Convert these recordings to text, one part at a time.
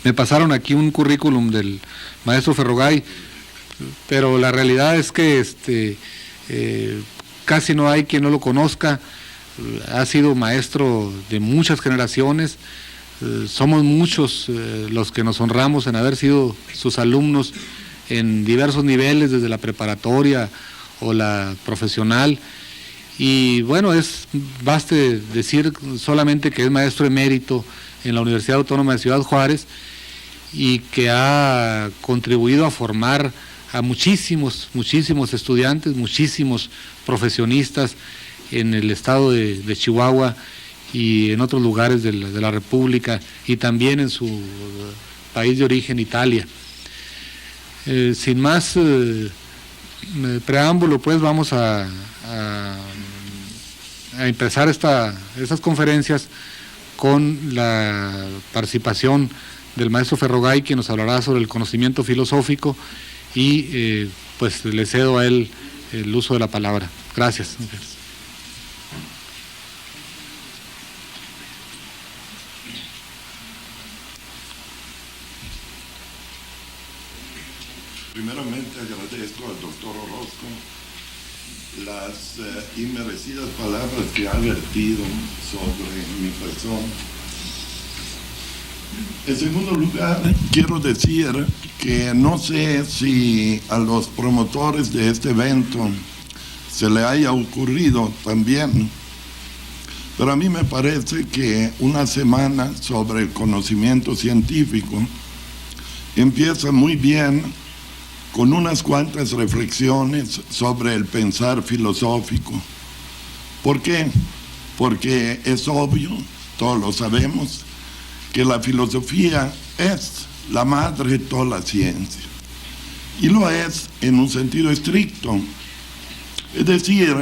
Me pasaron aquí un currículum del maestro Ferrogay, pero la realidad es que casi no hay quien no lo conozca. Ha sido maestro de muchas generaciones, somos muchos los que nos honramos en haber sido sus alumnos en diversos niveles, desde la preparatoria o la profesional, y bueno, baste decir solamente que es maestro emérito en la Universidad Autónoma de Ciudad Juárez, y que ha contribuido a formar a muchísimos estudiantes, muchísimos profesionistas en el estado de Chihuahua y en otros lugares de la República, y también en su país de origen, Italia. Sin más preámbulo, pues vamos a empezar estas conferencias con la participación del maestro Ferrogay, quien nos hablará sobre el conocimiento filosófico, y pues le cedo a él el uso de la palabra. Gracias. Primeramente agradezco al doctor Orozco las inmerecidas palabras que ha vertido sobre mi persona. En segundo lugar, quiero decir que no sé si a los promotores de este evento se le haya ocurrido también, pero a mí me parece que una semana sobre el conocimiento científico empieza muy bien con unas cuantas reflexiones sobre el pensar filosófico. ¿Por qué? Porque es obvio, todos lo sabemos, que la filosofía es la madre de toda la ciencia, y lo es en un sentido estricto, es decir,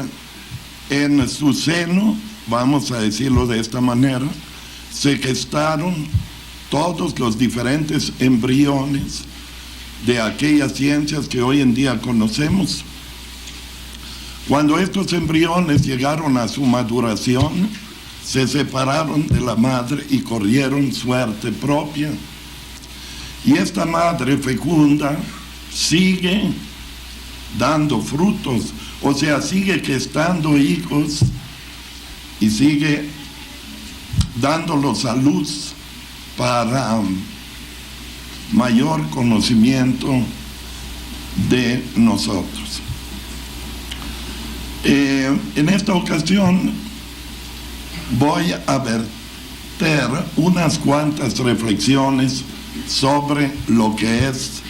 en su seno, vamos a decirlo de esta manera, se gestaron todos los diferentes embriones de aquellas ciencias que hoy en día conocemos. Cuando estos embriones llegaron a su maduración, se separaron de la madre y corrieron suerte propia. Y esta madre fecunda sigue dando frutos, o sea, sigue gestando hijos y sigue dándolos a luz para mayor conocimiento de nosotros. En esta ocasión voy a verter unas cuantas reflexiones sobre lo que es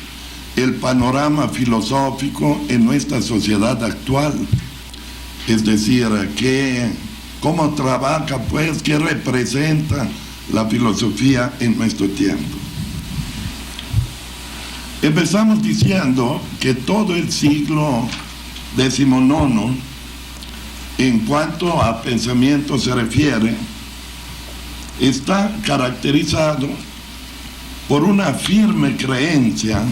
el panorama filosófico en nuestra sociedad actual, es decir, cómo trabaja, pues, qué representa la filosofía en nuestro tiempo. Empezamos diciendo que todo el siglo XIX, en cuanto a pensamiento se refiere, está caracterizado por una firme creencia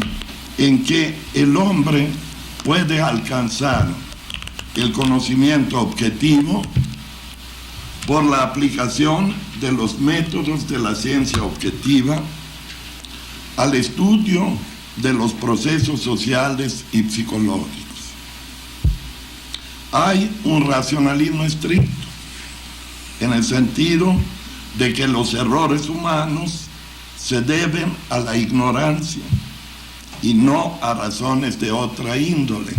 en que el hombre puede alcanzar el conocimiento objetivo por la aplicación de los métodos de la ciencia objetiva al estudio de los procesos sociales y psicológicos. Hay un racionalismo estricto, en el sentido de que los errores humanos se deben a la ignorancia y no a razones de otra índole,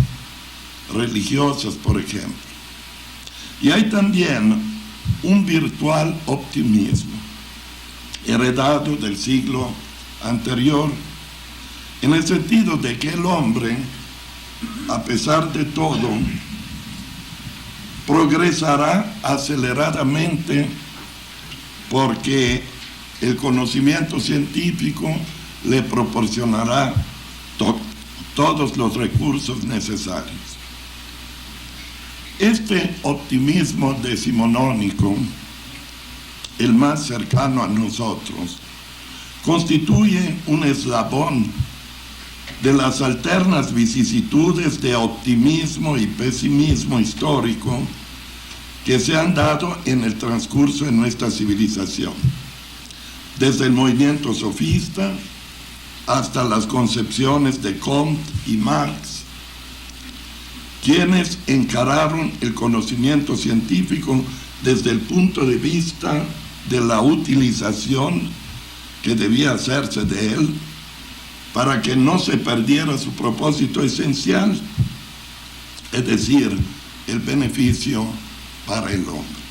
religiosas, por ejemplo. Y hay también un virtual optimismo, heredado del siglo anterior, en el sentido de que el hombre, a pesar de todo, progresará aceleradamente porque el conocimiento científico le proporcionará todos los recursos necesarios. Este optimismo decimonónico, el más cercano a nosotros, constituye un eslabón de las alternas vicisitudes de optimismo y pesimismo histórico que se han dado en el transcurso de nuestra civilización, desde el movimiento sofista hasta las concepciones de Comte y Marx, quienes encararon el conocimiento científico desde el punto de vista de la utilización que debía hacerse de él para que no se perdiera su propósito esencial, es decir, el beneficio para el hombre.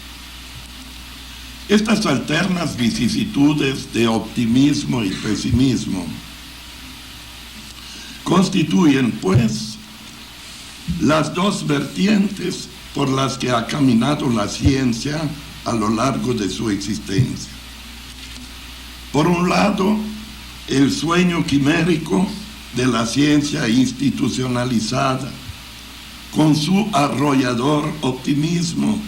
Estas alternas vicisitudes de optimismo y pesimismo constituyen, pues, las dos vertientes por las que ha caminado la ciencia a lo largo de su existencia. Por un lado, el sueño quimérico de la ciencia institucionalizada, con su arrollador optimismo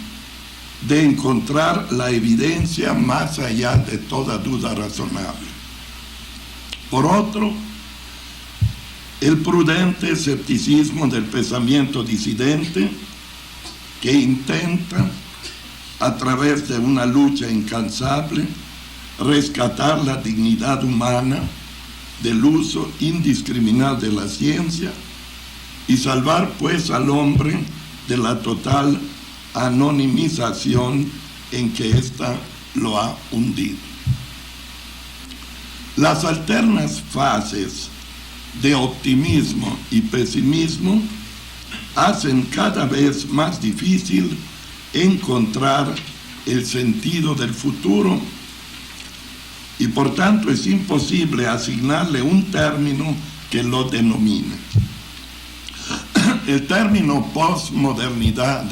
de encontrar la evidencia más allá de toda duda razonable. Por otro, el prudente escepticismo del pensamiento disidente que intenta, a través de una lucha incansable, rescatar la dignidad humana del uso indiscriminado de la ciencia y salvar pues al hombre de la total anonimización en que ésta lo ha hundido. Las alternas fases de optimismo y pesimismo hacen cada vez más difícil encontrar el sentido del futuro y por tanto es imposible asignarle un término que lo denomine. El término posmodernidad,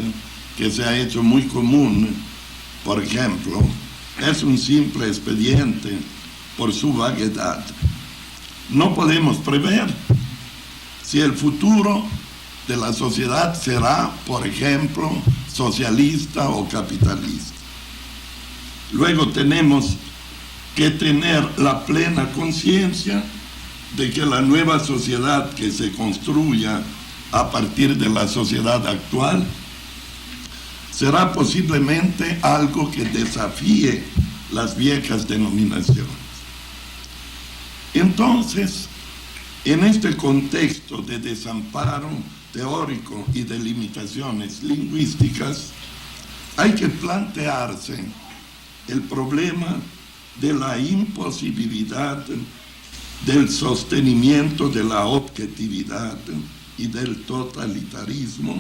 que se ha hecho muy común, por ejemplo, es un simple expediente por su vaguedad. No podemos prever si el futuro de la sociedad será, por ejemplo, socialista o capitalista. Luego tenemos que tener la plena conciencia de que la nueva sociedad que se construya a partir de la sociedad actual será posiblemente algo que desafíe las viejas denominaciones. Entonces, en este contexto de desamparo teórico y de limitaciones lingüísticas, hay que plantearse el problema de la imposibilidad del sostenimiento de la objetividad y del totalitarismo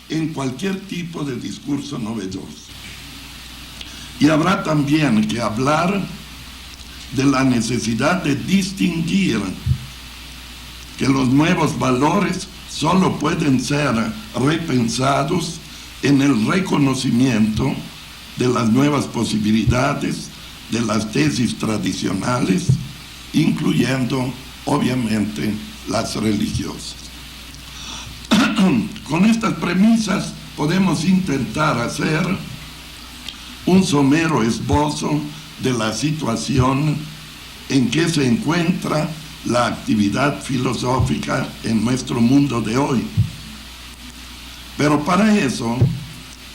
en cualquier tipo de discurso novedoso. Y habrá también que hablar de la necesidad de distinguir que los nuevos valores solo pueden ser repensados en el reconocimiento de las nuevas posibilidades de las tesis tradicionales, incluyendo, obviamente, las religiosas. Con estas premisas podemos intentar hacer un somero esbozo de la situación en que se encuentra la actividad filosófica en nuestro mundo de hoy. Pero para eso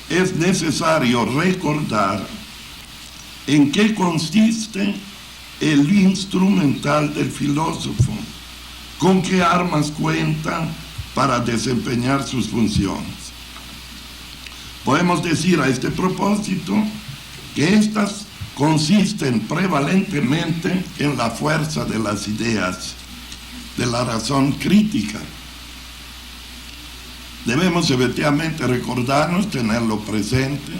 es necesario recordar en qué consiste el instrumental del filósofo, con qué armas cuenta para desempeñar sus funciones. Podemos decir a este propósito que estas consisten prevalentemente en la fuerza de las ideas, de la razón crítica. Debemos efectivamente recordarnos, tenerlo presente,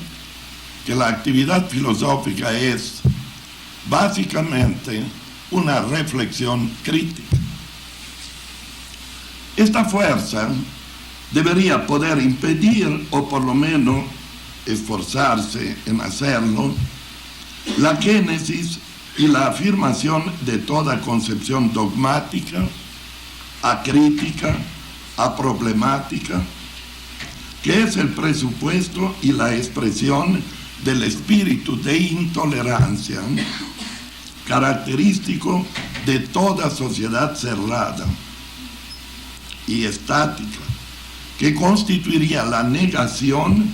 que la actividad filosófica es básicamente una reflexión crítica. Esta fuerza debería poder impedir, o por lo menos esforzarse en hacerlo, la génesis y la afirmación de toda concepción dogmática, acrítica, aproblemática, que es el presupuesto y la expresión del espíritu de intolerancia característico de toda sociedad cerrada y estática, que constituiría la negación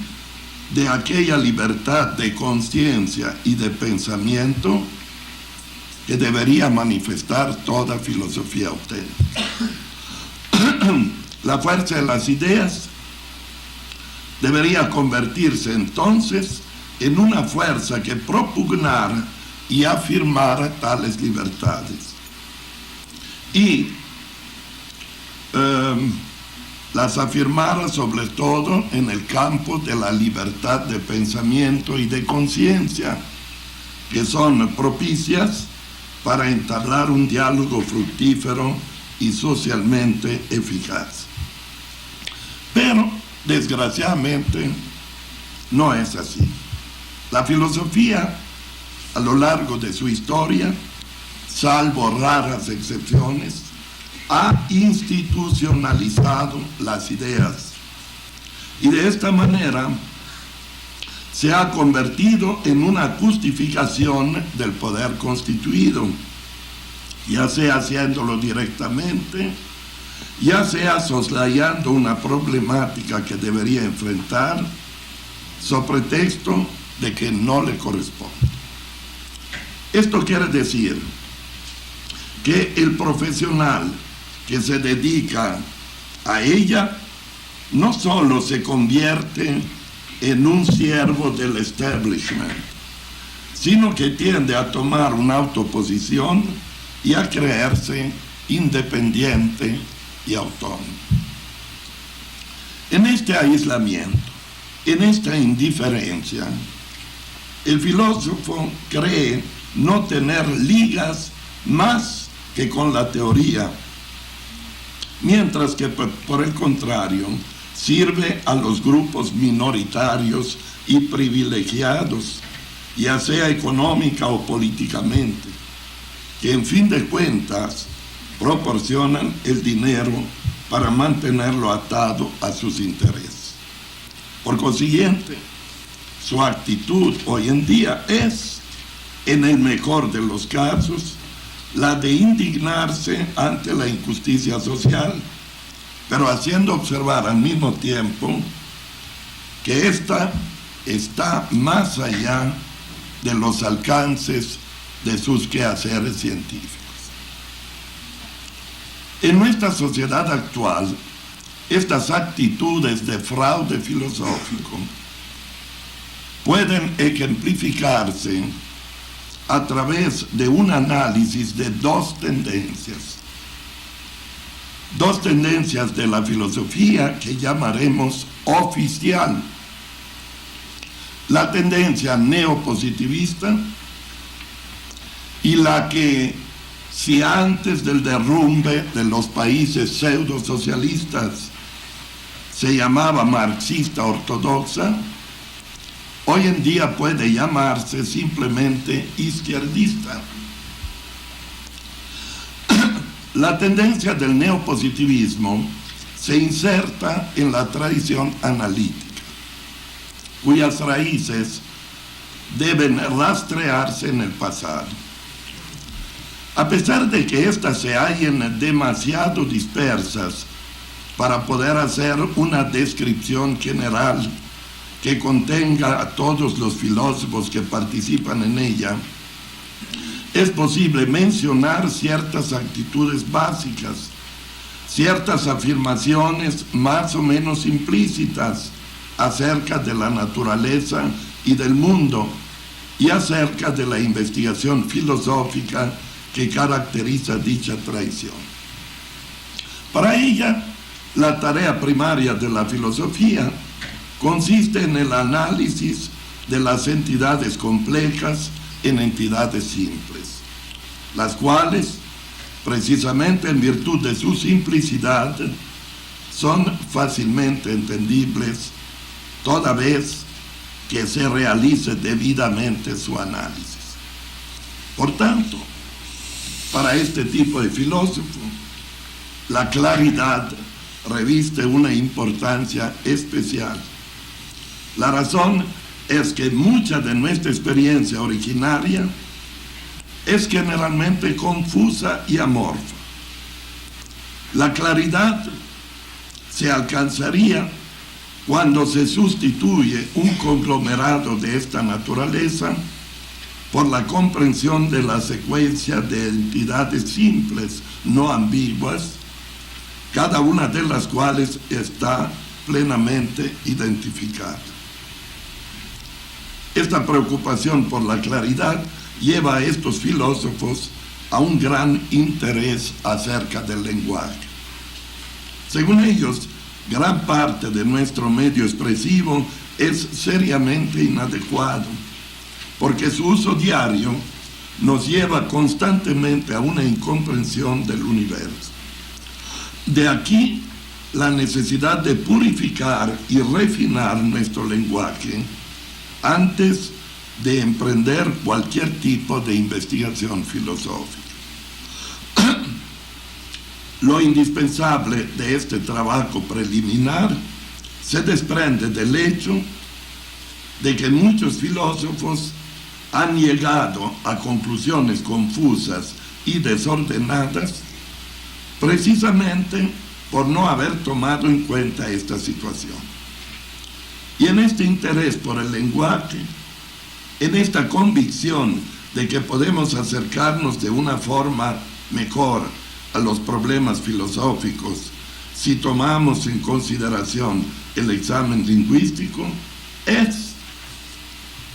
de aquella libertad de conciencia y de pensamiento que debería manifestar toda filosofía auténtica. La fuerza de las ideas debería convertirse entonces en una fuerza que propugnara y afirmara tales libertades. Y las afirmara sobre todo en el campo de la libertad de pensamiento y de conciencia, que son propicias para entablar un diálogo fructífero y socialmente eficaz. Pero, desgraciadamente, no es así. La filosofía, a lo largo de su historia, salvo raras excepciones, ha institucionalizado las ideas y de esta manera se ha convertido en una justificación del poder constituido, ya sea haciéndolo directamente, ya sea soslayando una problemática que debería enfrentar sobre pretexto de que no le corresponde. Esto quiere decir que el profesional que se dedica a ella no solo se convierte en un siervo del establishment, sino que tiende a tomar una autoposición y a creerse independiente y autónomo. En este aislamiento, en esta indiferencia, el filósofo cree no tener ligas más que con la teoría, mientras que por el contrario sirve a los grupos minoritarios y privilegiados, ya sea económica o políticamente, que en fin de cuentas proporcionan el dinero para mantenerlo atado a sus intereses. Por consiguiente, su actitud hoy en día es, en el mejor de los casos, la de indignarse ante la injusticia social, pero haciendo observar al mismo tiempo que ésta está más allá de los alcances de sus quehaceres científicos. En nuestra sociedad actual, estas actitudes de fraude filosófico pueden ejemplificarse a través de un análisis de dos tendencias de la filosofía que llamaremos oficial. La tendencia neopositivista y la que, si antes del derrumbe de los países pseudosocialistas se llamaba marxista ortodoxa, hoy en día puede llamarse simplemente izquierdista. La tendencia del neopositivismo se inserta en la tradición analítica, cuyas raíces deben rastrearse en el pasado. A pesar de que éstas se hallen demasiado dispersas para poder hacer una descripción general que contenga a todos los filósofos que participan en ella, es posible mencionar ciertas actitudes básicas, ciertas afirmaciones más o menos implícitas acerca de la naturaleza y del mundo y acerca de la investigación filosófica que caracteriza dicha tradición. Para ella, la tarea primaria de la filosofía consiste en el análisis de las entidades complejas en entidades simples, las cuales, precisamente en virtud de su simplicidad, son fácilmente entendibles toda vez que se realice debidamente su análisis. Por tanto, para este tipo de filósofo, la claridad reviste una importancia especial. La razón es que mucha de nuestra experiencia originaria es generalmente confusa y amorfa. La claridad se alcanzaría cuando se sustituye un conglomerado de esta naturaleza por la comprensión de la secuencia de entidades simples, no ambiguas, cada una de las cuales está plenamente identificada. Esta preocupación por la claridad lleva a estos filósofos a un gran interés acerca del lenguaje. Según ellos, gran parte de nuestro medio expresivo es seriamente inadecuado, porque su uso diario nos lleva constantemente a una incomprensión del universo. De aquí la necesidad de purificar y refinar nuestro lenguaje antes de emprender cualquier tipo de investigación filosófica. Lo indispensable de este trabajo preliminar se desprende del hecho de que muchos filósofos han llegado a conclusiones confusas y desordenadas precisamente por no haber tomado en cuenta esta situación. Y en este interés por el lenguaje, en esta convicción de que podemos acercarnos de una forma mejor a los problemas filosóficos si tomamos en consideración el examen lingüístico, es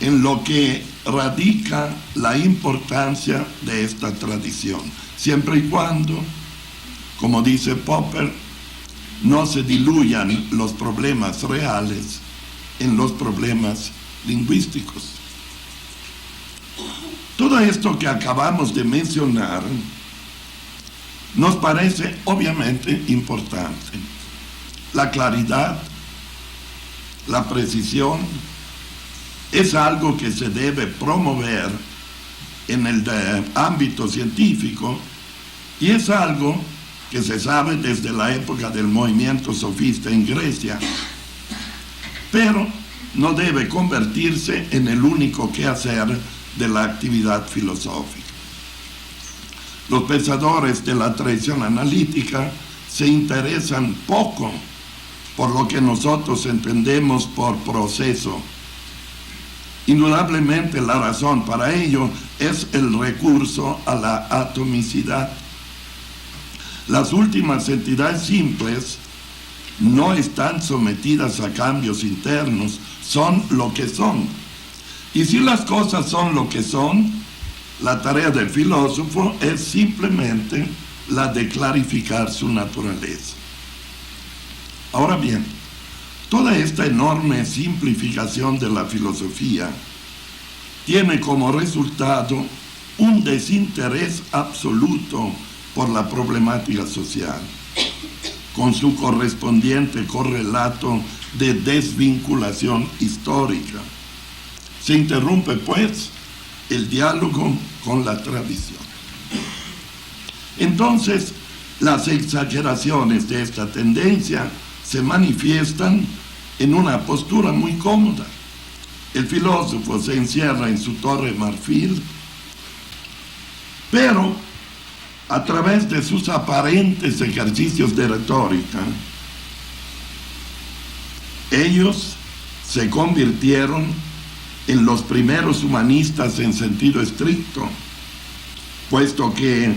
en lo que radica la importancia de esta tradición, siempre y cuando, como dice Popper, no se diluyan los problemas reales en los problemas lingüísticos. Todo esto que acabamos de mencionar nos parece obviamente importante. La claridad, la precisión, es algo que se debe promover en el ámbito científico y es algo que se sabe desde la época del movimiento sofista en Grecia, pero no debe convertirse en el único quehacer de la actividad filosófica. Los pensadores de la tradición analítica se interesan poco por lo que nosotros entendemos por proceso. Indudablemente la razón para ello es el recurso a la atomicidad. Las últimas entidades simples no están sometidas a cambios internos, son lo que son. Y si las cosas son lo que son, la tarea del filósofo es simplemente la de clarificar su naturaleza. Ahora bien, toda esta enorme simplificación de la filosofía tiene como resultado un desinterés absoluto por la problemática social, con su correspondiente correlato de desvinculación histórica. Se interrumpe, pues, el diálogo con la tradición. Entonces, las exageraciones de esta tendencia se manifiestan en una postura muy cómoda. El filósofo se encierra en su torre de marfil, pero a través de sus aparentes ejercicios de retórica, ellos se convirtieron en los primeros humanistas en sentido estricto, puesto que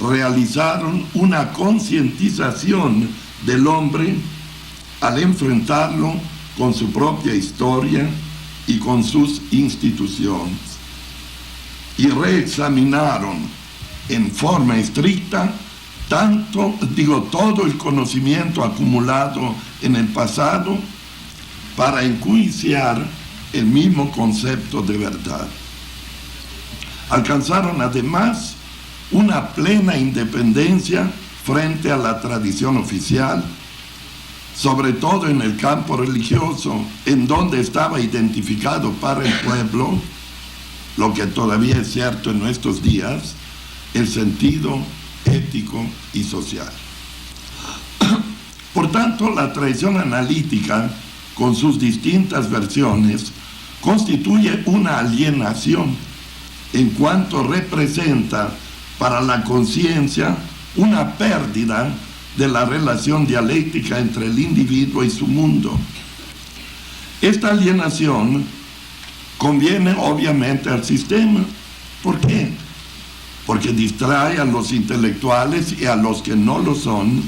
realizaron una concientización del hombre al enfrentarlo con su propia historia y con sus instituciones, y reexaminaron en forma estricta todo el conocimiento acumulado en el pasado para enjuiciar el mismo concepto de verdad. Alcanzaron además una plena independencia frente a la tradición oficial, sobre todo en el campo religioso, en donde estaba identificado para el pueblo, lo que todavía es cierto en nuestros días, el sentido ético y social. Por tanto, la tradición analítica, con sus distintas versiones, constituye una alienación en cuanto representa para la conciencia una pérdida de la relación dialéctica entre el individuo y su mundo. Esta alienación conviene obviamente al sistema. ¿Por qué? Porque distrae a los intelectuales y a los que no lo son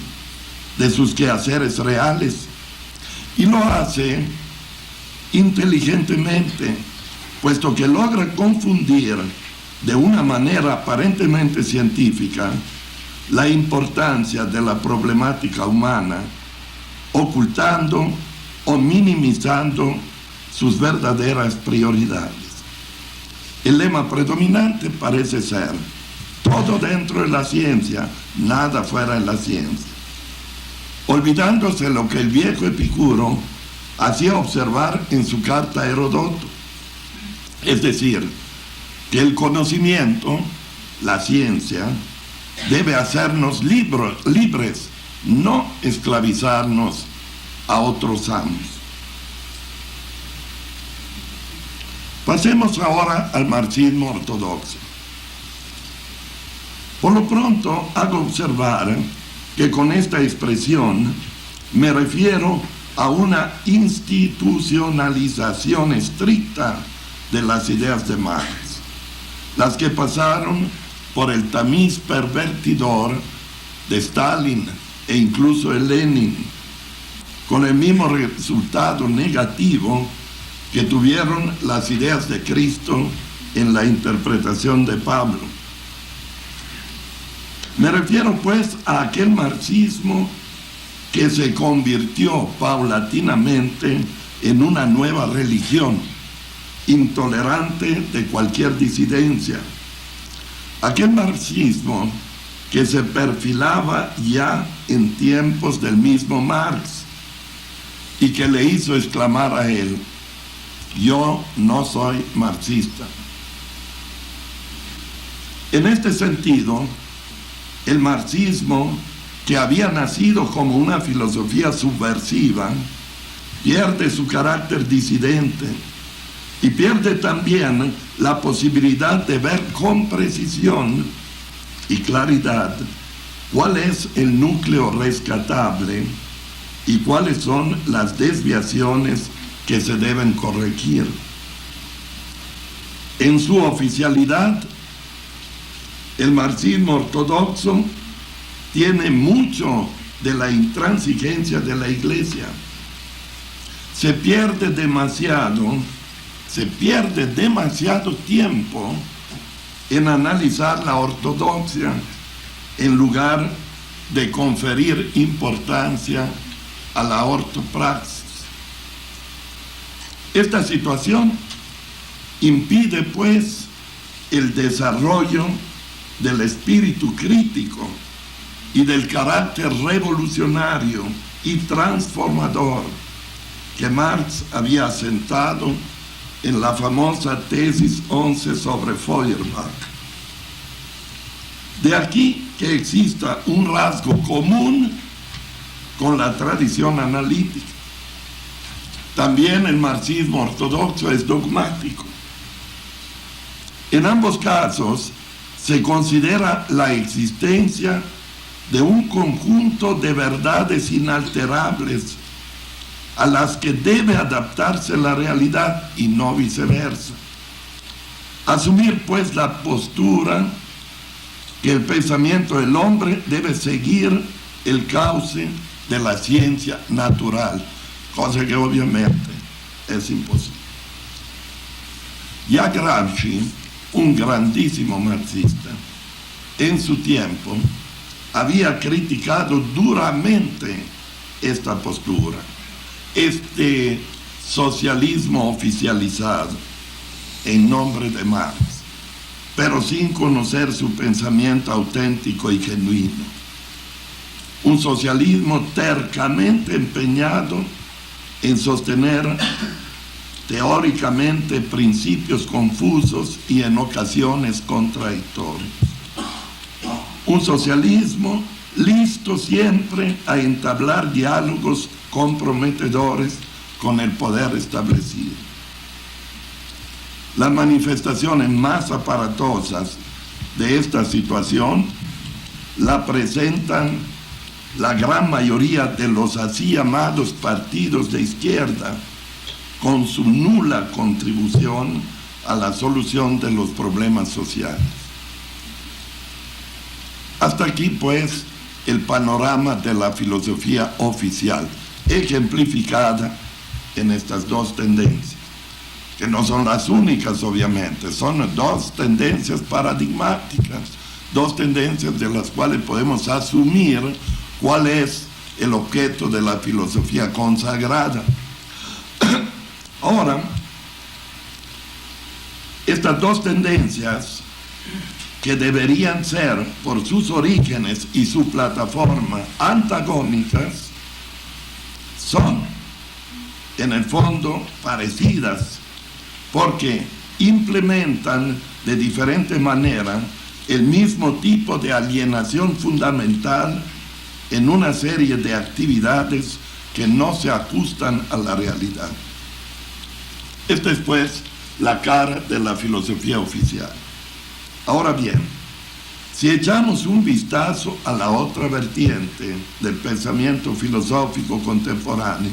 de sus quehaceres reales, y lo hace inteligentemente, puesto que logra confundir de una manera aparentemente científica la importancia de la problemática humana, ocultando o minimizando sus verdaderas prioridades. El lema predominante parece ser: todo dentro de la ciencia, nada fuera de la ciencia, olvidándose lo que el viejo Epicuro hacía observar en su carta a Heródoto, es decir, que el conocimiento, la ciencia, debe hacernos libres, no esclavizarnos a otros amos. Pasemos ahora al marxismo ortodoxo. Por lo pronto, hago observar que con esta expresión me refiero a una institucionalización estricta de las ideas de Marx, las que pasaron por el tamiz pervertidor de Stalin e incluso de Lenin, con el mismo resultado negativo que tuvieron las ideas de Cristo en la interpretación de Pablo. Me refiero pues a aquel marxismo que se convirtió paulatinamente en una nueva religión, intolerante de cualquier disidencia. Aquel marxismo que se perfilaba ya en tiempos del mismo Marx y que le hizo exclamar a él: yo no soy marxista. En este sentido, el marxismo, que había nacido como una filosofía subversiva, pierde su carácter disidente y pierde también la posibilidad de ver con precisión y claridad cuál es el núcleo rescatable y cuáles son las desviaciones que se deben corregir. En su oficialidad, el marxismo ortodoxo tiene mucho de la intransigencia de la Iglesia. Se pierde demasiado tiempo en analizar la ortodoxia en lugar de conferir importancia a la ortopraxis. Esta situación impide pues el desarrollo del espíritu crítico y del carácter revolucionario y transformador que Marx había asentado en la famosa tesis 11 sobre Feuerbach. De aquí que exista un rasgo común con la tradición analítica. También el marxismo ortodoxo es dogmático. En ambos casos se considera la existencia de un conjunto de verdades inalterables a las que debe adaptarse la realidad y no viceversa. Asumir pues la postura que el pensamiento del hombre debe seguir el cauce de la ciencia natural, cosa que obviamente es imposible. Ya Gramsci, un grandísimo marxista, en su tiempo había criticado duramente esta postura, este socialismo oficializado en nombre de Marx, pero sin conocer su pensamiento auténtico y genuino. Un socialismo tercamente empeñado en sostener teóricamente principios confusos y en ocasiones contradictorios. Un socialismo listo siempre a entablar diálogos comprometedores con el poder establecido. Las manifestaciones más aparatosas de esta situación la presentan la gran mayoría de los así llamados partidos de izquierda, con su nula contribución a la solución de los problemas sociales. Hasta aquí, pues, el panorama de la filosofía oficial, ejemplificada en estas dos tendencias, que no son las únicas, obviamente, son dos tendencias paradigmáticas, dos tendencias de las cuales podemos asumir cuál es el objeto de la filosofía consagrada. Ahora, estas dos tendencias, que deberían ser, por sus orígenes y su plataforma, antagónicas, son, en el fondo, parecidas, porque implementan de diferente manera el mismo tipo de alienación fundamental en una serie de actividades que no se ajustan a la realidad. Esta es, pues, la cara de la filosofía oficial. Ahora bien, si echamos un vistazo a la otra vertiente del pensamiento filosófico contemporáneo,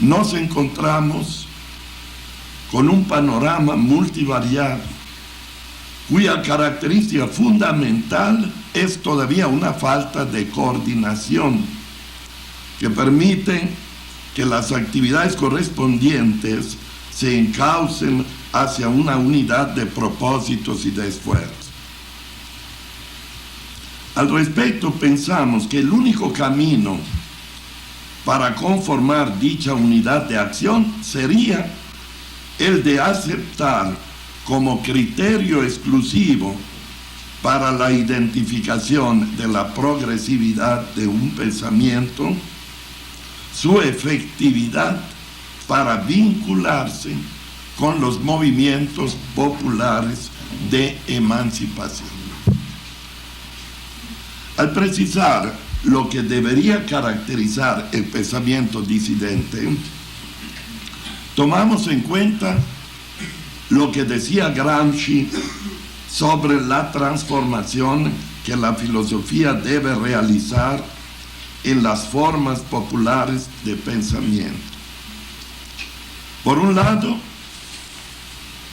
nos encontramos con un panorama multivariado, cuya característica fundamental es todavía una falta de coordinación que permite que las actividades correspondientes se encaucen hacia una unidad de propósitos y de esfuerzos. Al respecto, pensamos que el único camino para conformar dicha unidad de acción sería el de aceptar como criterio exclusivo para la identificación de la progresividad de un pensamiento su efectividad para vincularse con los movimientos populares de emancipación. Al precisar lo que debería caracterizar el pensamiento disidente, tomamos en cuenta lo que decía Gramsci sobre la transformación que la filosofía debe realizar en las formas populares de pensamiento. Por un lado,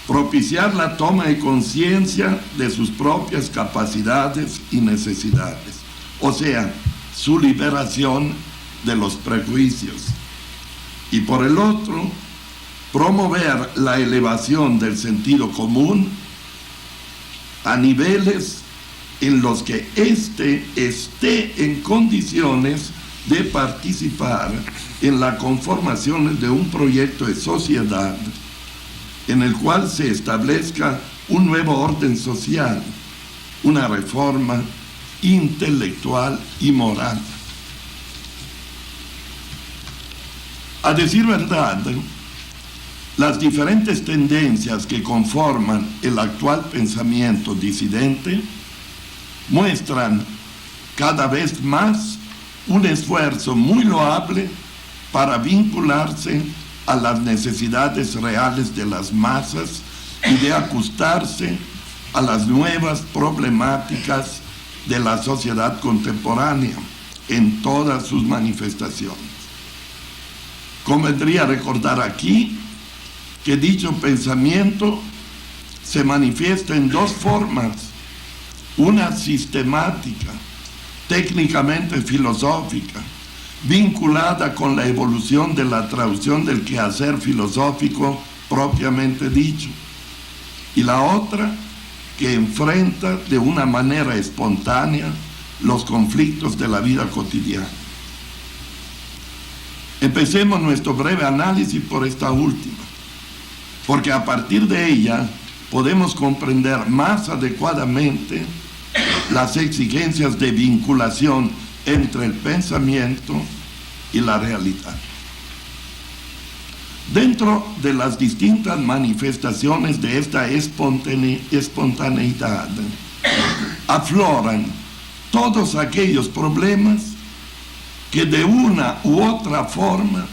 propiciar la toma de conciencia de sus propias capacidades y necesidades, o sea, su liberación de los prejuicios. Y por el otro, promover la elevación del sentido común a niveles en los que éste esté en condiciones de participar en la conformación de un proyecto de sociedad en el cual se establezca un nuevo orden social, una reforma intelectual y moral. A decir verdad, las diferentes tendencias que conforman el actual pensamiento disidente muestran cada vez más un esfuerzo muy loable para vincularse a las necesidades reales de las masas y de ajustarse a las nuevas problemáticas de la sociedad contemporánea en todas sus manifestaciones. Convendría recordar aquí que dicho pensamiento se manifiesta en dos formas: una sistemática, técnicamente filosófica, vinculada con la evolución de la traducción del quehacer filosófico propiamente dicho, y la otra que enfrenta de una manera espontánea los conflictos de la vida cotidiana. Empecemos nuestro breve análisis por esta última, porque a partir de ella podemos comprender más adecuadamente las exigencias de vinculación entre el pensamiento y la realidad. Dentro de las distintas manifestaciones de esta espontaneidad afloran todos aquellos problemas que de una u otra forma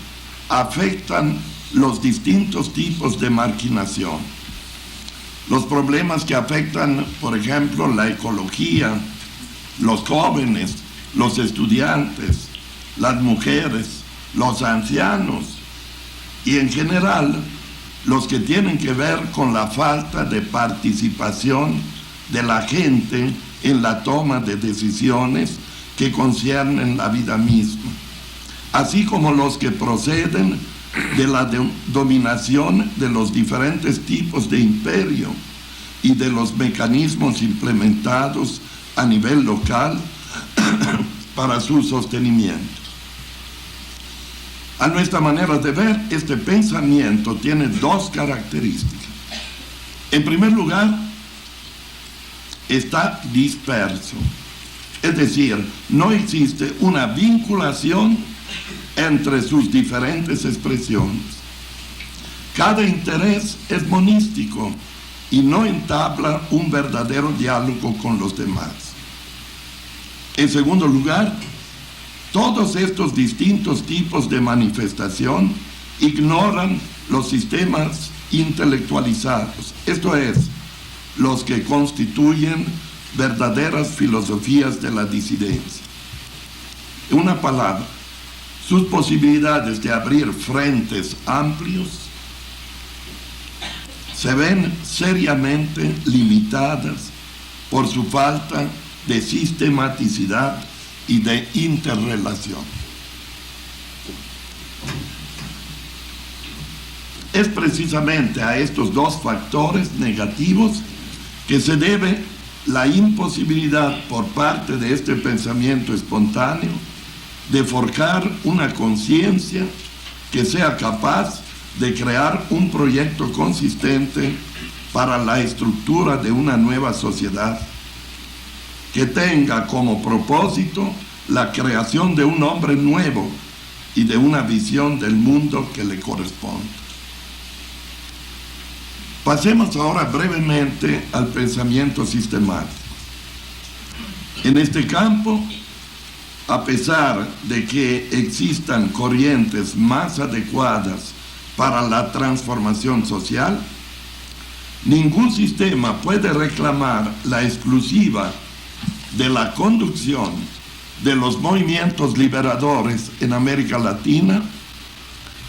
afectan los distintos tipos de marginación. Los problemas que afectan, por ejemplo, la ecología, los jóvenes, los estudiantes, las mujeres, los ancianos y en general los que tienen que ver con la falta de participación de la gente en la toma de decisiones que conciernen la vida misma, así como los que proceden de la dominación de los diferentes tipos de imperio y de los mecanismos implementados a nivel local para su sostenimiento. A nuestra manera de ver, este pensamiento tiene dos características. En primer lugar, está disperso, es decir, no existe una vinculación entre sus diferentes expresiones. Cada interés es monístico y no entabla un verdadero diálogo con los demás. En segundo lugar, todos estos distintos tipos de manifestación ignoran los sistemas intelectualizados, esto es, los que constituyen verdaderas filosofías de la disidencia. En una palabra, sus posibilidades de abrir frentes amplios se ven seriamente limitadas por su falta de sistematicidad y de interrelación. Es precisamente a estos dos factores negativos que se debe la imposibilidad por parte de este pensamiento espontáneo de forjar una conciencia que sea capaz de crear un proyecto consistente para la estructura de una nueva sociedad, que tenga como propósito la creación de un hombre nuevo y de una visión del mundo que le corresponde. Pasemos ahora brevemente al pensamiento sistemático. En este campo, a pesar de que existan corrientes más adecuadas para la transformación social, ningún sistema puede reclamar la exclusiva de la conducción de los movimientos liberadores en América Latina,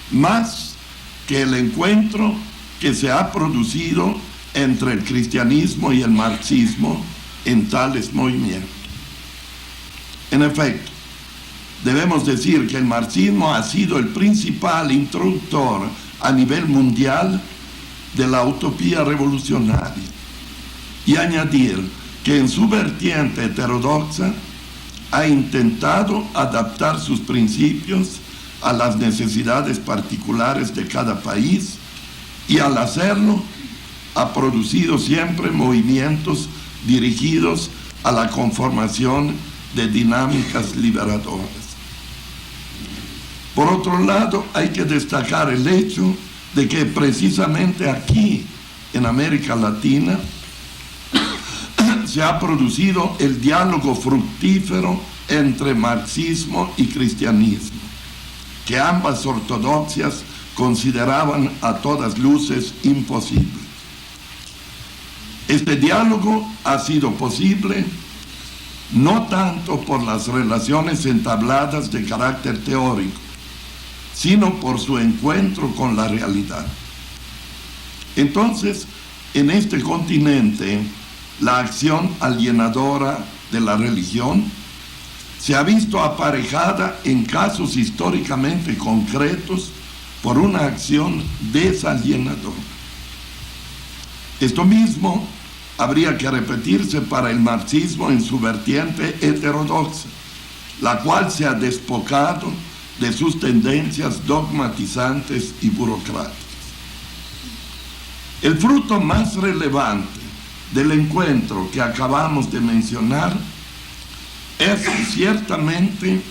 más que el encuentro que se ha producido entre el cristianismo y el marxismo en tales movimientos. En efecto, debemos decir que el marxismo ha sido el principal introductor a nivel mundial de la utopía revolucionaria, y añadir que en su vertiente heterodoxa ha intentado adaptar sus principios a las necesidades particulares de cada país, y al hacerlo ha producido siempre movimientos dirigidos a la conformación de dinámicas liberadoras. Por otro lado, hay que destacar el hecho de que precisamente aquí, en América Latina, se ha producido el diálogo fructífero entre marxismo y cristianismo, que ambas ortodoxias consideraban a todas luces imposible. Este diálogo ha sido posible no tanto por las relaciones entabladas de carácter teórico, sino por su encuentro con la realidad. Entonces, en este continente, la acción alienadora de la religión se ha visto aparejada en casos históricamente concretos por una acción desalienadora. Esto mismo habría que repetirse para el marxismo en su vertiente heterodoxa, la cual se ha despojado de sus tendencias dogmatizantes y burocráticas. El fruto más relevante del encuentro que acabamos de mencionar es ciertamente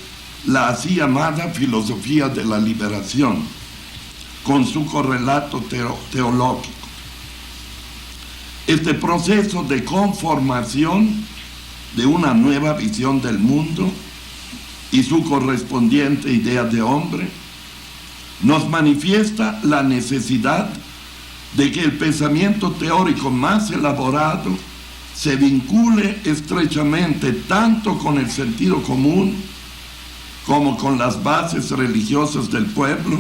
la así llamada filosofía de la liberación, con su correlato teológico. Este proceso de conformación de una nueva visión del mundo y su correspondiente idea de hombre, nos manifiesta la necesidad de que el pensamiento teórico más elaborado se vincule estrechamente tanto con el sentido común como con las bases religiosas del pueblo,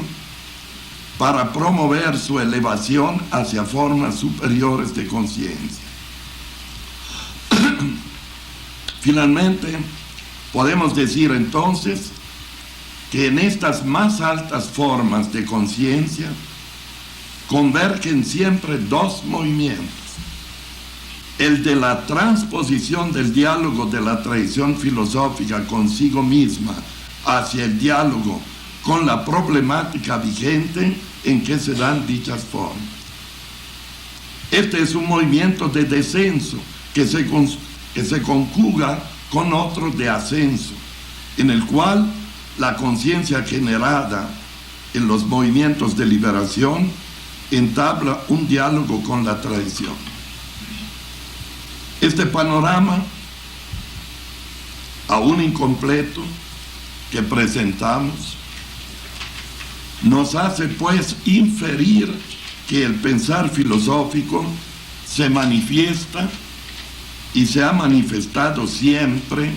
para promover su elevación hacia formas superiores de conciencia. Finalmente, podemos decir entonces que en estas más altas formas de conciencia convergen siempre dos movimientos: el de la transposición del diálogo de la tradición filosófica consigo misma hacia el diálogo con la problemática vigente en que se dan dichas formas. Este es un movimiento de descenso que se conjuga con otro de ascenso, en el cual la conciencia generada en los movimientos de liberación entabla un diálogo con la tradición. Este panorama, aún incompleto, que presentamos, nos hace pues inferir que el pensar filosófico se manifiesta y se ha manifestado siempre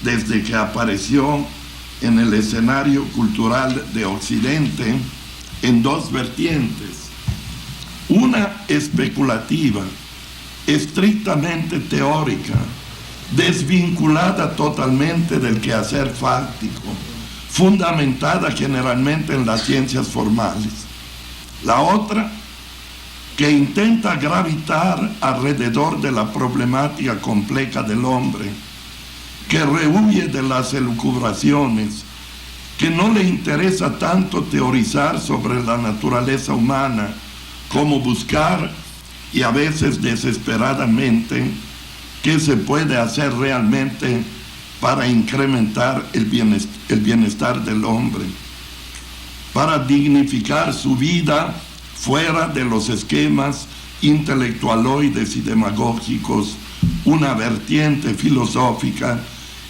desde que apareció en el escenario cultural de Occidente en dos vertientes: una especulativa, estrictamente teórica, desvinculada totalmente del quehacer fáctico, fundamentada generalmente en las ciencias formales; la otra, que intenta gravitar alrededor de la problemática compleja del hombre, que rehuye de las elucubraciones, que no le interesa tanto teorizar sobre la naturaleza humana como buscar, y a veces desesperadamente, qué se puede hacer realmente para incrementar el bienestar del hombre, para dignificar su vida fuera de los esquemas intelectualoides y demagógicos, una vertiente filosófica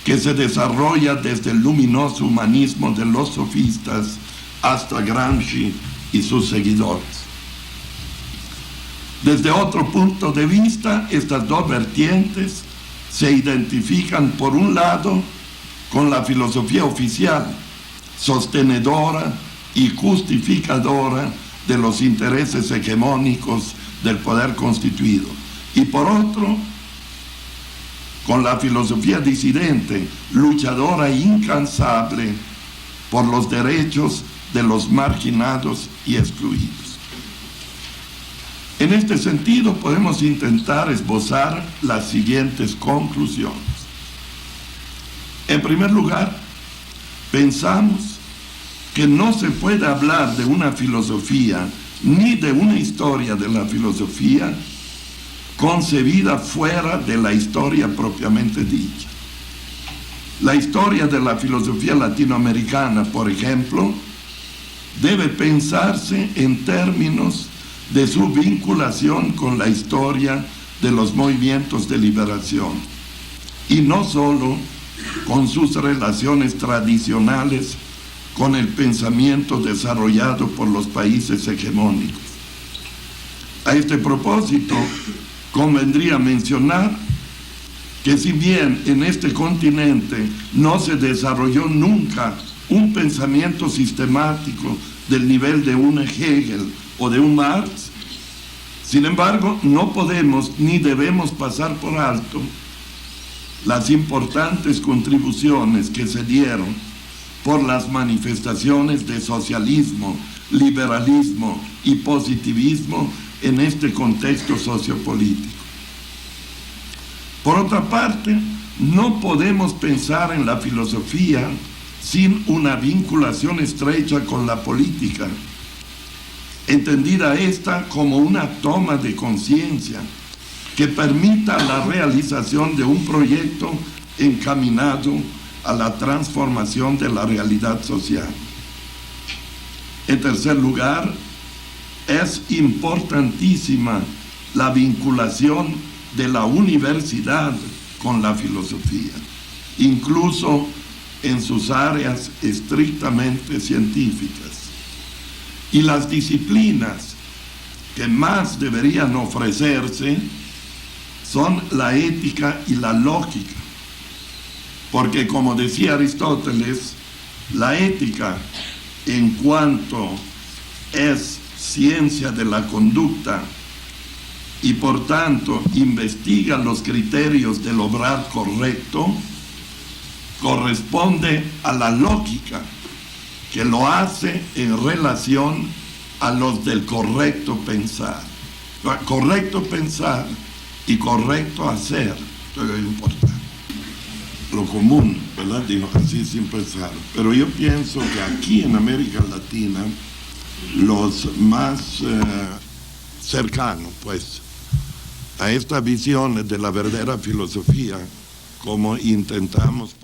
que se desarrolla desde el luminoso humanismo de los sofistas hasta Gramsci y sus seguidores. Desde otro punto de vista, estas dos vertientes se identifican, por un lado, con la filosofía oficial, sostenedora y justificadora de los intereses hegemónicos del poder constituido, y por otro, con la filosofía disidente, luchadora e incansable por los derechos de los marginados y excluidos. En este sentido, podemos intentar esbozar las siguientes conclusiones. En primer lugar, pensamos que no se puede hablar de una filosofía ni de una historia de la filosofía concebida fuera de la historia propiamente dicha. La historia de la filosofía latinoamericana, por ejemplo, debe pensarse en términos de su vinculación con la historia de los movimientos de liberación, y no solo con sus relaciones tradicionales con el pensamiento desarrollado por los países hegemónicos. A este propósito, convendría mencionar que si bien en este continente no se desarrolló nunca un pensamiento sistemático del nivel de un Hegel o de un Marx, sin embargo, no podemos ni debemos pasar por alto las importantes contribuciones que se dieron por las manifestaciones de socialismo, liberalismo y positivismo en este contexto sociopolítico. Por otra parte, no podemos pensar en la filosofía sin una vinculación estrecha con la política, entendida esta como una toma de conciencia que permita la realización de un proyecto encaminado a la transformación de la realidad social. En tercer lugar, es importantísima la vinculación de la universidad con la filosofía, incluso en sus áreas estrictamente científicas. Y las disciplinas que más deberían ofrecerse son la ética y la lógica, porque como decía Aristóteles, la ética, en cuanto es ciencia de la conducta y por tanto investiga los criterios del obrar correcto, corresponde a la lógica, que lo hace en relación a los del correcto pensar. Correcto pensar y correcto hacer, esto es importante. Lo común, ¿verdad? Digo, así sin pensar. Pero yo pienso que aquí en América Latina, los más cercanos, pues, a esta visión de la verdadera filosofía, como intentamos...